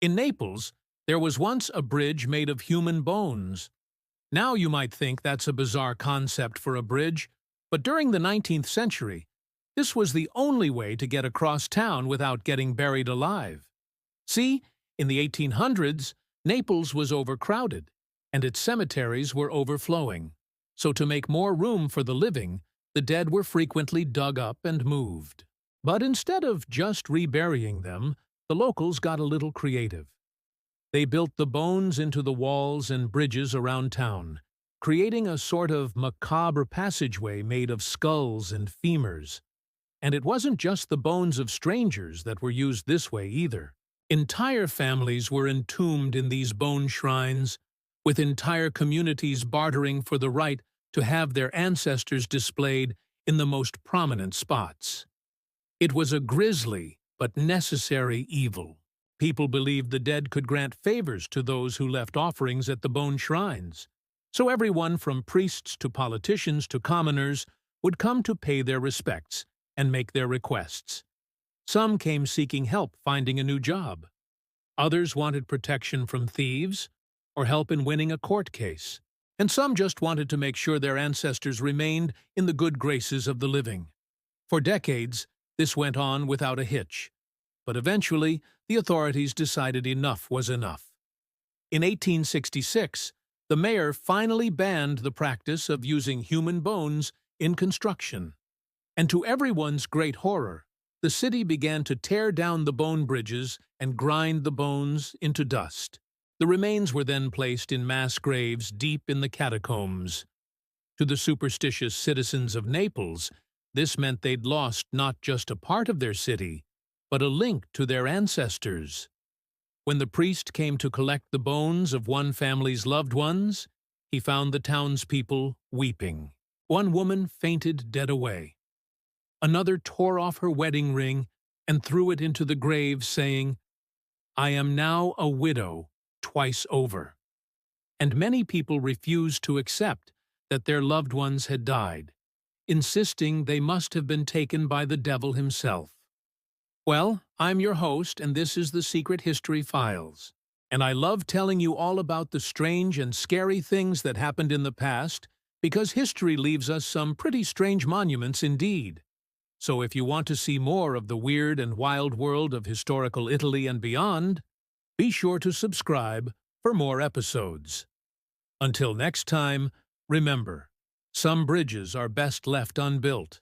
In Naples, there was once a bridge made of human bones. Now you might think that's a bizarre concept for a bridge, but during the 19th century, this was the only way to get across town without getting buried alive. See, in the 1800s, Naples was overcrowded, and its cemeteries were overflowing. So to make more room for the living, the dead were frequently dug up and moved. But instead of just reburying them, the locals got a little creative. They built the bones into the walls and bridges around town, creating a sort of macabre passageway made of skulls and femurs. And it wasn't just the bones of strangers that were used this way either. Entire families were entombed in these bone shrines, with entire communities bartering for the right to have their ancestors displayed in the most prominent spots. It was a grisly but necessary evil. People believed the dead could grant favors to those who left offerings at the bone shrines. So everyone from priests to politicians to commoners would come to pay their respects and make their requests. Some came seeking help finding a new job. Others wanted protection from thieves or help in winning a court case. And some just wanted to make sure their ancestors remained in the good graces of the living. For decades, this went on without a hitch. But eventually, the authorities decided enough was enough. In 1866, the mayor finally banned the practice of using human bones in construction. And to everyone's great horror, the city began to tear down the bone bridges and grind the bones into dust. The remains were then placed in mass graves deep in the catacombs. To the superstitious citizens of Naples, this meant they'd lost not just a part of their city, but a link to their ancestors. When the priest came to collect the bones of one family's loved ones, he found the townspeople weeping. One woman fainted dead away. Another tore off her wedding ring and threw it into the grave, saying, "I am now a widow twice over." And many people refused to accept that their loved ones had died, insisting they must have been taken by the devil himself. Well, I'm your host, and this is the Secret History Files. And I love telling you all about the strange and scary things that happened in the past, because history leaves us some pretty strange monuments indeed. So if you want to see more of the weird and wild world of historical Italy and beyond, be sure to subscribe for more episodes. Until next time, remember, some bridges are best left unbuilt.